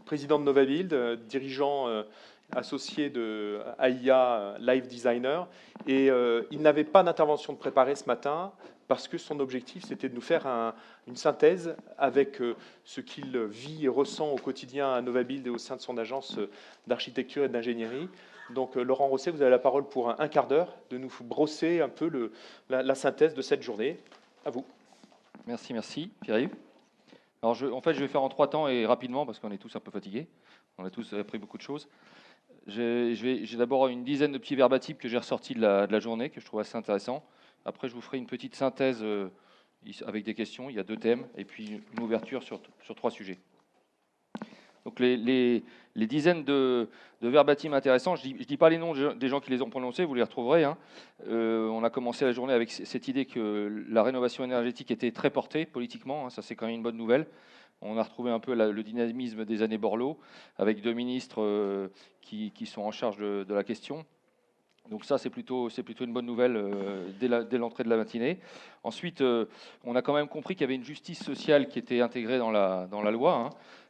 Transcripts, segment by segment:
président de Novabuild, dirigeant associé de AIA Live Designer. Et il n'avait pas d'intervention de préparée ce matin parce que son objectif, c'était de nous faire une synthèse avec ce qu'il vit et ressent au quotidien à Novabuild et au sein de son agence d'architecture et d'ingénierie. Donc Laurent Rosset, vous avez la parole pour un quart d'heure, de nous brosser un peu la synthèse de cette journée. À vous. Merci, Pierre-Yves. Alors, en fait, je vais faire en 3 temps et rapidement parce qu'on est tous un peu fatigués. On a tous appris beaucoup de choses. J'ai d'abord une dizaine de petits verbatim que j'ai ressortis de la journée, que je trouve assez intéressant. Après, je vous ferai une petite synthèse avec des questions. Il y a 2 thèmes et puis une ouverture sur 3 sujets. Donc, les dizaines de verbatim intéressants, je ne dis pas les noms des gens qui les ont prononcés, vous les retrouverez. Hein. On a commencé la journée avec cette idée que la rénovation énergétique était très portée politiquement, hein, ça c'est quand même une bonne nouvelle. On a retrouvé un peu le dynamisme des années Borloo, avec 2 ministres qui sont en charge de la question. Donc ça, c'est plutôt une bonne nouvelle dès l'entrée de la matinée. Ensuite, on a quand même compris qu'il y avait une justice sociale qui était intégrée dans la loi, hein,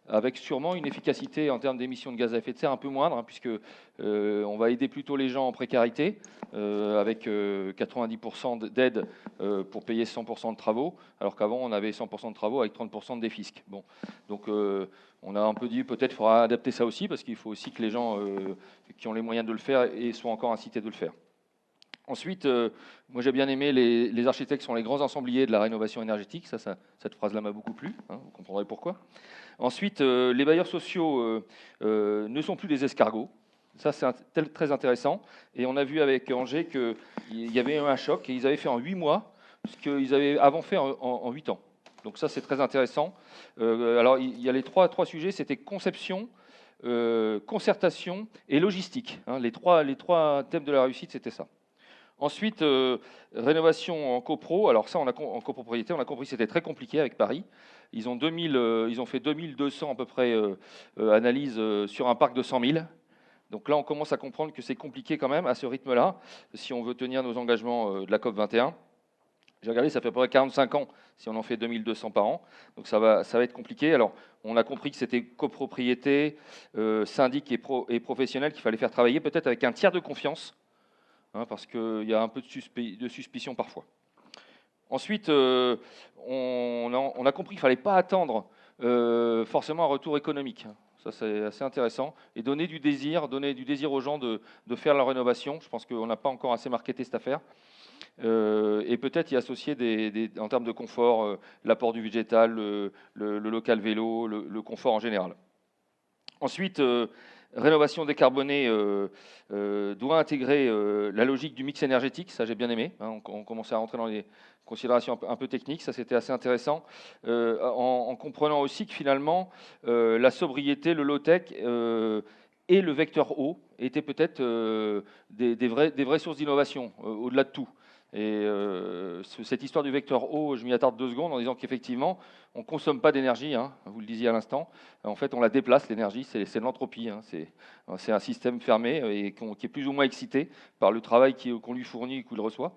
avec sûrement une efficacité en termes d'émissions de gaz à effet de serre un peu moindre, hein, puisque on va aider plutôt les gens en précarité, avec 90% d'aide pour payer 100% de travaux, alors qu'avant, on avait 100% de travaux avec 30% de défisque. Bon. Donc, on a un peu dit peut-être qu'il faudra adapter ça aussi, parce qu'il faut aussi que les gens qui ont les moyens de le faire et soient encore incités de le faire. Ensuite, moi j'ai bien aimé les architectes sont les grands ensembliers de la rénovation énergétique. Cette phrase-là m'a beaucoup plu, hein, vous comprendrez pourquoi. Ensuite, les bailleurs sociaux ne sont plus des escargots. Ça, c'est très intéressant. Et on a vu avec Angers qu'il y avait eu un choc et ils avaient fait en 8 mois ce qu'ils avaient avant fait en 8 ans. Donc ça, c'est très intéressant. Alors, il y a les trois sujets, c'était conception, concertation et logistique. Hein, les trois thèmes de la réussite, c'était ça. Ensuite, rénovation en copro. Alors ça, en copropriété, on a compris que c'était très compliqué avec Paris. Ils ont fait 2200 à peu près analyses sur un parc de 100 000. Donc là, on commence à comprendre que c'est compliqué quand même à ce rythme-là, si on veut tenir nos engagements de la COP 21. J'ai regardé, ça fait à peu près 45 ans si on en fait 2200 par an. Donc ça va être compliqué. Alors, on a compris que c'était copropriété, syndic et professionnel qu'il fallait faire travailler, peut-être avec un tiers de confiance, hein, parce qu'il y a un peu de suspicion parfois. Ensuite, on a compris qu'il ne fallait pas attendre forcément un retour économique. Ça, c'est assez intéressant. Et donner du désir aux gens de faire la rénovation. Je pense qu'on n'a pas encore assez marketé cette affaire. Et peut-être y associer en termes de confort, l'apport du végétal, le local vélo, le confort en général. Ensuite, rénovation décarbonée doit intégrer la logique du mix énergétique, ça j'ai bien aimé. Hein, on commençait à rentrer dans les considérations un peu techniques, ça c'était assez intéressant, en comprenant aussi que finalement la sobriété, le low-tech et le vecteur eau étaient peut-être des vraies sources d'innovation, au-delà de tout. Et cette histoire du vecteur eau, je m'y attarde 2 secondes en disant qu'effectivement, on ne consomme pas d'énergie, hein, vous le disiez à l'instant. En fait, on la déplace, l'énergie, c'est de l'entropie. Hein, c'est un système fermé et qui est plus ou moins excité par le travail qu'on lui fournit et qu'il reçoit.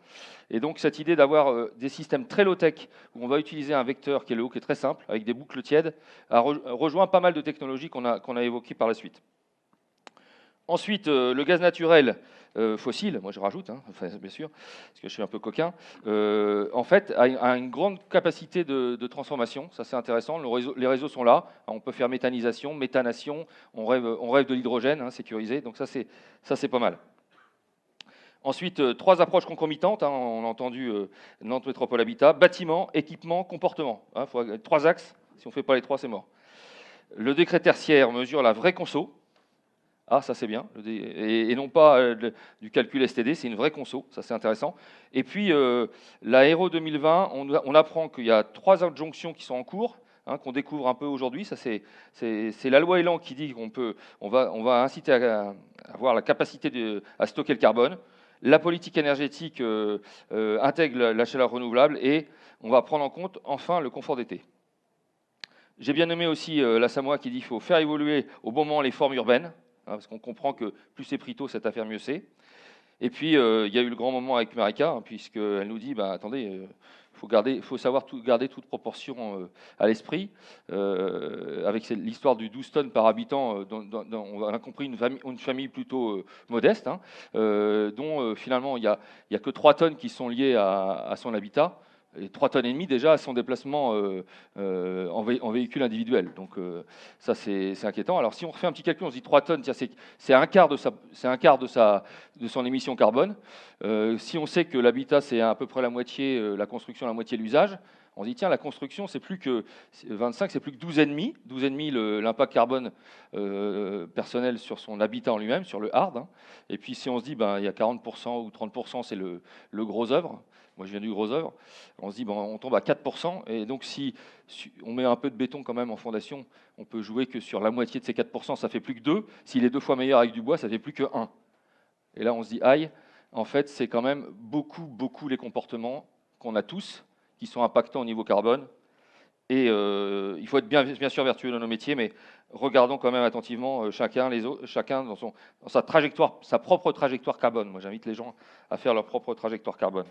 Et donc, cette idée d'avoir des systèmes très low-tech, où on va utiliser un vecteur qui est le haut, qui est très simple, avec des boucles tièdes, a rejoint pas mal de technologies qu'on a évoquées par la suite. Ensuite, le gaz naturel fossile, moi je rajoute, hein, enfin, bien sûr, parce que je suis un peu coquin, en fait, a une grande capacité de transformation, ça c'est intéressant, les réseaux sont là, on peut faire méthanisation, méthanation, on rêve de l'hydrogène, hein, sécurisé, donc ça c'est pas mal. Ensuite, 3 approches concomitantes, hein, on a entendu Nantes Métropole Habitat, bâtiment, équipement, comportement, hein, 3 axes, si on ne fait pas les 3, c'est mort. Le décret tertiaire mesure la vraie conso. Ah, ça c'est bien, et non pas du calcul STD, c'est une vraie conso, ça c'est intéressant. Et puis, l'Aéro 2020, on apprend qu'il y a 3 injonctions qui sont en cours, hein, qu'on découvre un peu aujourd'hui. Ça c'est la loi Elan qui dit on va inciter à avoir la capacité à stocker le carbone. La politique énergétique intègre la chaleur renouvelable et on va prendre en compte enfin le confort d'été. J'ai bien aimé aussi la Samoa qui dit qu'il faut faire évoluer au bon moment les formes urbaines, parce qu'on comprend que plus c'est pris tôt, cette affaire, mieux c'est. Et puis, il y a eu le grand moment avec Marika, hein, puisqu'elle nous dit, attendez, faut savoir garder toute proportion à l'esprit. Avec l'histoire du 12 tonnes par habitant, on a compris une famille plutôt modeste, hein, dont finalement il y a que 3 tonnes qui sont liées à son habitat. Et 3 tonnes et demie déjà à son déplacement en véhicule individuel. Donc ça c'est inquiétant. Alors si on refait un petit calcul, on se dit 3 tonnes, c'est un quart de son émission carbone. Si on sait que l'habitat c'est à peu près la moitié, la construction la moitié l'usage, on se dit tiens la construction c'est plus que 25, c'est plus que 12,5. 12,5 l'impact carbone personnel sur son habitat en lui-même, sur le hard. Hein. Et puis si on se dit il y a 40% ou 30% c'est le gros œuvre. Moi, je viens du gros œuvre. On se dit, on tombe à 4%. Et donc, si on met un peu de béton quand même en fondation, on peut jouer que sur la moitié de ces 4%, ça fait plus que 2. S'il est 2 fois meilleur avec du bois, ça fait plus que 1. Et là, on se dit, aïe, en fait, c'est quand même beaucoup les comportements qu'on a tous qui sont impactants au niveau carbone. Et il faut être bien sûr vertueux dans nos métiers, mais regardons quand même attentivement chacun dans sa trajectoire, sa propre trajectoire carbone. Moi, j'invite les gens à faire leur propre trajectoire carbone.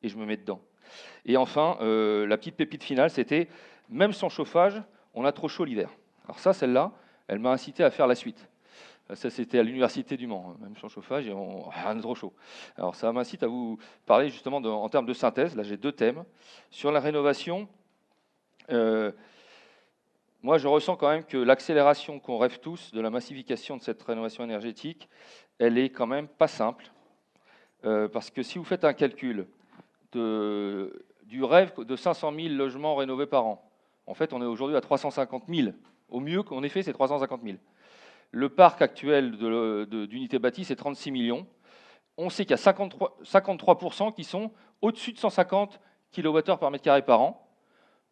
Et je me mets dedans. Et enfin, la petite pépite finale, c'était, même sans chauffage, on a trop chaud l'hiver. Alors ça, celle-là, elle m'a incité à faire la suite. Ça, c'était à l'Université du Mans, même sans chauffage, on a trop chaud. Alors ça m'incite à vous parler justement en termes de synthèse. Là, j'ai 2 thèmes. Sur la rénovation, moi, je ressens quand même que l'accélération qu'on rêve tous de la massification de cette rénovation énergétique, elle est quand même pas simple. Parce que si vous faites un calcul du rêve de 500 000 logements rénovés par an. En fait, on est aujourd'hui à 350 000. Au mieux qu'on ait fait, c'est 350 000. Le parc actuel d'unités bâties, c'est 36 millions. On sait qu'il y a 53% qui sont au-dessus de 150 kWh par mètre carré par an,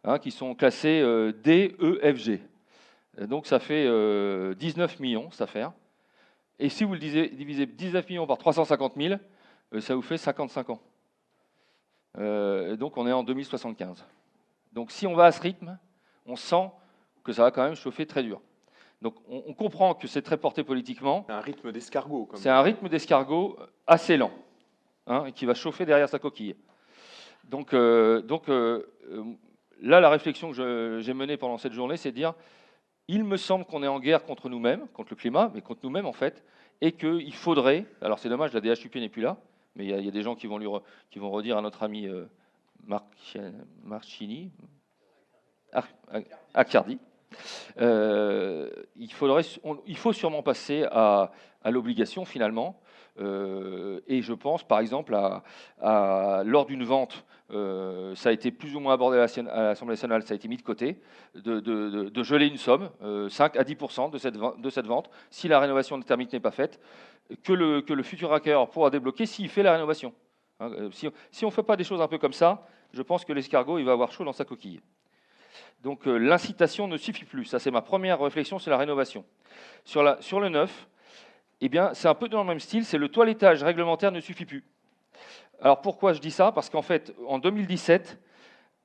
hein, qui sont classés D, E, F, G. Donc ça fait 19 millions, cette affaire. Et si vous le divisez 19 millions par 350 000, ça vous fait 55 ans. Donc on est en 2075. Donc si on va à ce rythme, on sent que ça va quand même chauffer très dur. Donc on comprend que c'est très porté politiquement. C'est un rythme d'escargot. C'est un rythme d'escargot assez lent, hein, et qui va chauffer derrière sa coquille. Donc là, la réflexion que j'ai menée pendant cette journée, c'est de dire, il me semble qu'on est en guerre contre nous-mêmes, contre le climat, mais contre nous-mêmes en fait, et qu'il faudrait, alors c'est dommage, la DHUP n'est plus là, mais il y a des gens qui vont redire à notre ami Marchini, Accardi, il faut sûrement passer à l'obligation finalement. Et je pense par exemple lors d'une vente, ça a été plus ou moins abordé à l'Assemblée nationale, ça a été mis de côté, de geler une somme, 5 à 10% de cette vente, si la rénovation thermique n'est pas faite, que le futur acquéreur pourra débloquer s'il fait la rénovation. Si on ne fait pas des choses un peu comme ça, je pense que l'escargot il va avoir chaud dans sa coquille. Donc l'incitation ne suffit plus. Ça, c'est ma première réflexion sur la rénovation. Sur le neuf, eh bien, c'est un peu dans le même style, c'est le toilettage réglementaire ne suffit plus. Alors pourquoi je dis ça? Parce qu'en fait, en 2017,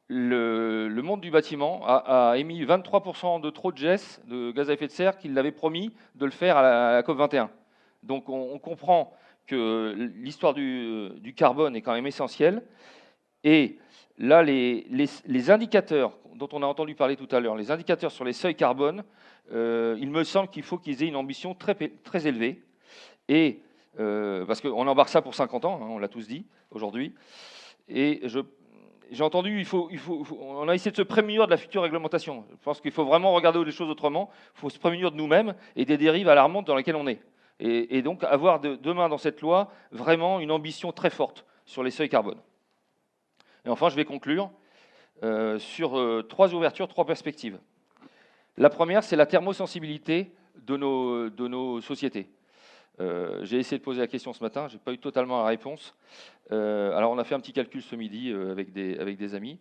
le monde du bâtiment a émis 23% de trop de GES, de gaz à effet de serre, qu'il avait promis de le faire à la COP21. Donc on comprend que l'histoire du carbone est quand même essentielle. Et là, les indicateurs dont on a entendu parler tout à l'heure, les indicateurs sur les seuils carbone, il me semble qu'il faut qu'ils aient une ambition très élevée. Et parce qu'on embarque ça pour 50 ans, hein, on l'a tous dit aujourd'hui. Et j'ai entendu, on a essayé de se prémunir de la future réglementation. Je pense qu'il faut vraiment regarder les choses autrement. Il faut se prémunir de nous-mêmes et des dérives alarmantes dans lesquelles on est. Et donc avoir demain dans cette loi vraiment une ambition très forte sur les seuils carbone. Et enfin, je vais conclure sur 3 ouvertures, 3 perspectives. La première, c'est la thermosensibilité de nos sociétés. J'ai essayé de poser la question ce matin, je n'ai pas eu totalement la réponse. Alors on a fait un petit calcul ce midi avec des amis,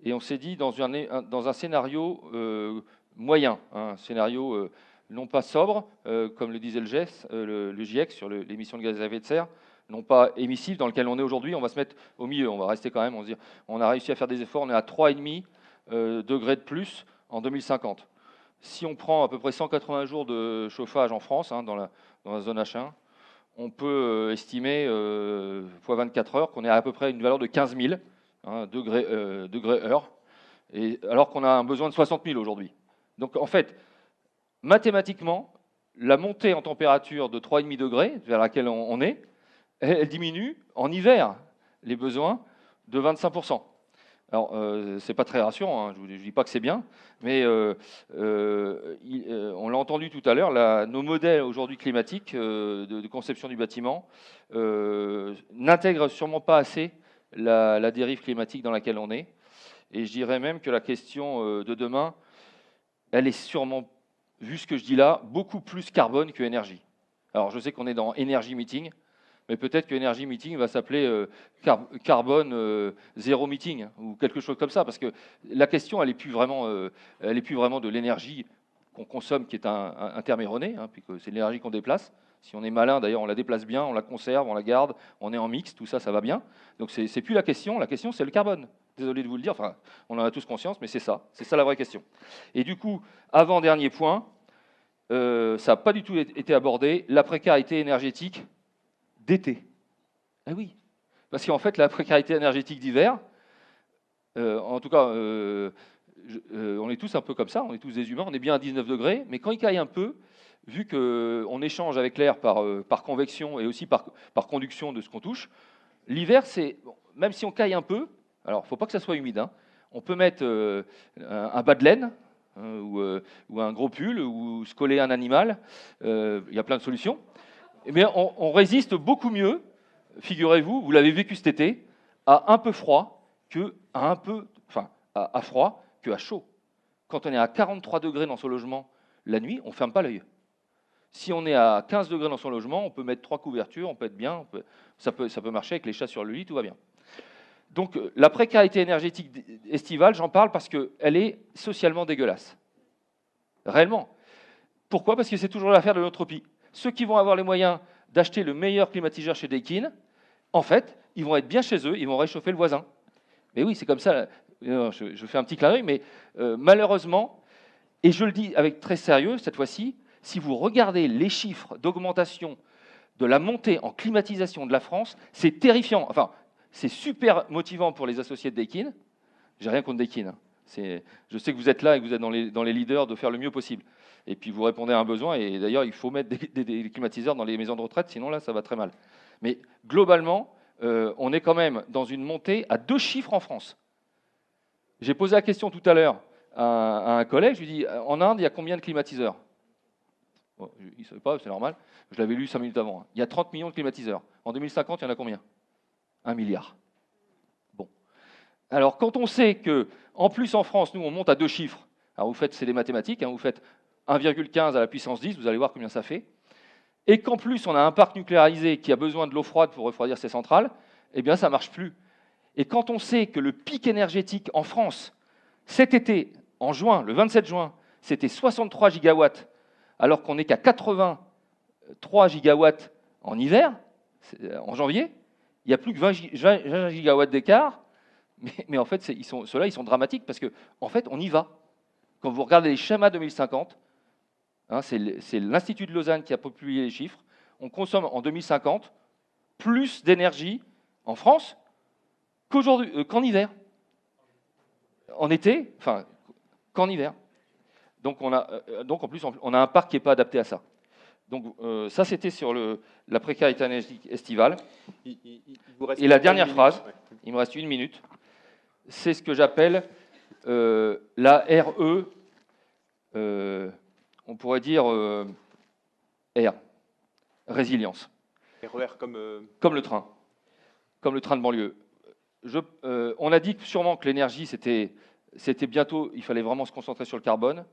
et on s'est dit dans un scénario moyen, un scénario non pas sobre, comme le disait le GIEC sur l'émission de gaz à effet de serre, non pas émissif, dans lequel on est aujourd'hui, on va se mettre au milieu, on va rester quand même, on se dit, on a réussi à faire des efforts, on est à 3,5 degrés de plus en 2050. Si on prend à peu près 180 jours de chauffage en France, hein, dans la zone H1, on peut estimer, fois 24 heures, qu'on est à peu près une valeur de 15 000 degrés heure, et, alors qu'on a un besoin de 60 000 aujourd'hui. Donc en fait, mathématiquement, la montée en température de 3,5 degrés, vers laquelle on est, elle diminue en hiver les besoins de 25%. Alors, ce n'est pas très rassurant, hein, je ne dis pas que c'est bien, mais on l'a entendu tout à l'heure, nos modèles aujourd'hui climatiques de conception du bâtiment n'intègrent sûrement pas assez la dérive climatique dans laquelle on est. Et je dirais même que la question de demain, elle est sûrement, vu ce que je dis là, beaucoup plus carbone que énergie. Alors, je sais qu'on est dans Energy Meeting, mais peut-être que Energy Meeting va s'appeler Carbone Zéro Meeting, hein, ou quelque chose comme ça, parce que la question, elle n'est plus vraiment de l'énergie qu'on consomme, qui est un terme erroné, hein, puisque c'est l'énergie qu'on déplace. Si on est malin, d'ailleurs, on la déplace bien, on la conserve, on la garde, on est en mix, tout ça, ça va bien. Donc c'est plus la question c'est le carbone. Désolé de vous le dire, enfin, on en a tous conscience, mais c'est ça la vraie question. Et du coup, avant-dernier point, ça n'a pas du tout été abordé, la précarité énergétique d'été. Ah oui, parce qu'en fait, la précarité énergétique d'hiver, en tout cas, on est tous un peu comme ça, on est tous des humains, on est bien à 19 degrés, mais quand il caille un peu, vu qu'on échange avec l'air par convection et aussi par conduction de ce qu'on touche, l'hiver, même si on caille un peu, alors il ne faut pas que ça soit humide, hein, on peut mettre un bas de laine, hein, ou un gros pull, ou se coller à un animal, il y a plein de solutions. Eh bien, on résiste beaucoup mieux, figurez-vous, vous l'avez vécu cet été, à un peu froid à froid que à chaud. Quand on est à 43 degrés dans son logement la nuit, on ne ferme pas l'œil. Si on est à 15 degrés dans son logement, on peut mettre 3 couvertures, on peut être bien, ça peut marcher avec les chats sur le lit, tout va bien. Donc la précarité énergétique estivale, j'en parle parce qu'elle est socialement dégueulasse. Réellement. Pourquoi ? Parce que c'est toujours l'affaire de l'entropie. Ceux qui vont avoir les moyens d'acheter le meilleur climatiseur chez Daikin, en fait, ils vont être bien chez eux, ils vont réchauffer le voisin. Mais oui, c'est comme ça. Je fais un petit clin d'œil, mais malheureusement, et je le dis avec très sérieux cette fois-ci, si vous regardez les chiffres d'augmentation de la montée en climatisation de la France, c'est terrifiant. Enfin, c'est super motivant pour les associés de Daikin. J'ai rien contre Daikin. Hein. Je sais que vous êtes là et que vous êtes dans les leaders de faire le mieux possible. Et puis vous répondez à un besoin, et d'ailleurs il faut mettre des climatiseurs dans les maisons de retraite, sinon là ça va très mal. Mais globalement, on est quand même dans une montée à 2 chiffres en France. J'ai posé la question tout à l'heure à un collègue, je lui dis, en Inde il y a combien de climatiseurs ? Bon, il ne savait pas, c'est normal, je l'avais lu 5 minutes avant. Hein. Il y a 30 millions de climatiseurs. En 2050, il y en a combien ? 1 milliard. Bon. Alors quand on sait qu'en plus en France, nous on monte à 2 chiffres, alors vous faites, c'est des mathématiques, hein, vous faites 1,15 à la puissance 10, vous allez voir combien ça fait. Et qu'en plus, on a un parc nucléarisé qui a besoin de l'eau froide pour refroidir ses centrales, eh bien, ça ne marche plus. Et quand on sait que le pic énergétique en France, cet été, en juin, le 27 juin, c'était 63 gigawatts, alors qu'on n'est qu'à 83 gigawatts en hiver, en janvier, il n'y a plus que 20 gigawatts d'écart, mais en fait, ceux-là, ils sont dramatiques parce qu'en fait, on y va. Quand vous regardez les schémas 2050, hein, c'est l'Institut de Lausanne qui a publié les chiffres. On consomme en 2050 plus d'énergie en France qu'en hiver. En été, enfin, qu'en hiver. Donc en plus, on a un parc qui n'est pas adapté à ça. Donc ça, c'était sur la précarité énergétique estivale. Et la dernière phrase, il me reste 1 minute, c'est ce que j'appelle la RE, on pourrait dire R, résilience. RER comme le train de banlieue. On a dit sûrement que l'énergie, c'était bientôt, il fallait vraiment se concentrer sur le carbone.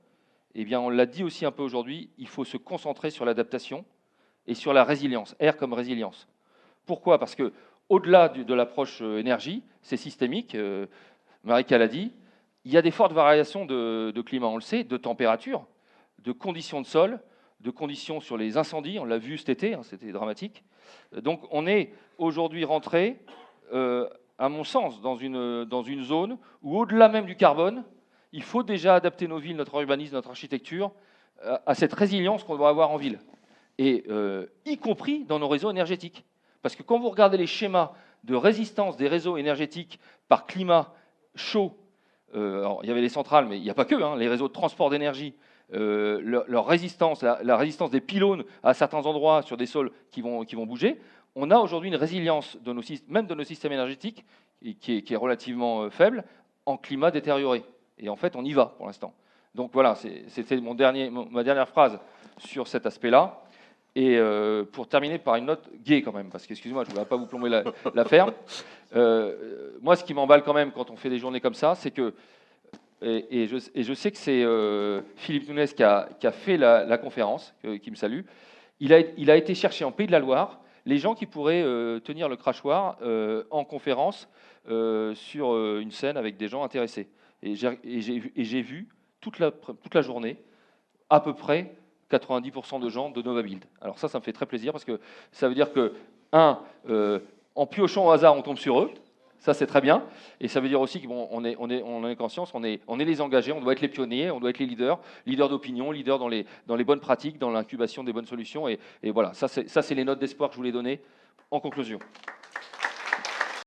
Eh bien, on l'a dit aussi un peu aujourd'hui, il faut se concentrer sur l'adaptation et sur la résilience, R comme résilience. Pourquoi ? Parce que au-delà de l'approche énergie, c'est systémique, Marika l'a dit, il y a des fortes variations de climat, on le sait, de température, de conditions de sol, de conditions sur les incendies, on l'a vu cet été, hein, c'était dramatique. Donc on est aujourd'hui rentré, à mon sens, dans une zone où au-delà même du carbone, il faut déjà adapter nos villes, notre urbanisme, notre architecture, à cette résilience qu'on doit avoir en ville. et y compris dans nos réseaux énergétiques. Parce que quand vous regardez les schémas de résistance des réseaux énergétiques par climat chaud, alors, il y avait les centrales, mais il n'y a pas que, hein, les réseaux de transport d'énergie, leur résistance, la résistance des pylônes à certains endroits sur des sols qui vont bouger, on a aujourd'hui une résilience de même de nos systèmes énergétiques qui est relativement faible en climat détérioré. Et en fait, on y va pour l'instant. Donc voilà, c'était ma dernière phrase sur cet aspect-là. Et pour terminer par une note gaie quand même, parce que, excusez-moi, je ne voudrais pas vous plomber la ferme. Moi, ce qui m'emballe quand même quand on fait des journées comme ça, c'est que, et je sais que c'est Philippe Nounès qui a fait la conférence, qui me salue, il a été chercher en Pays de la Loire les gens qui pourraient tenir le crachoir en conférence sur une scène avec des gens intéressés. Et j'ai vu toute la journée, à peu près, 90% de gens de Novabuild. Alors ça me fait très plaisir parce que ça veut dire que, en piochant au hasard, on tombe sur eux. Ça, c'est très bien. Et ça veut dire aussi qu'on on est conscience, on est les engagés, on doit être les pionniers, on doit être les leaders d'opinion, leaders dans les bonnes pratiques, dans l'incubation des bonnes solutions. Et voilà, ça, c'est les notes d'espoir que je voulais donner en conclusion.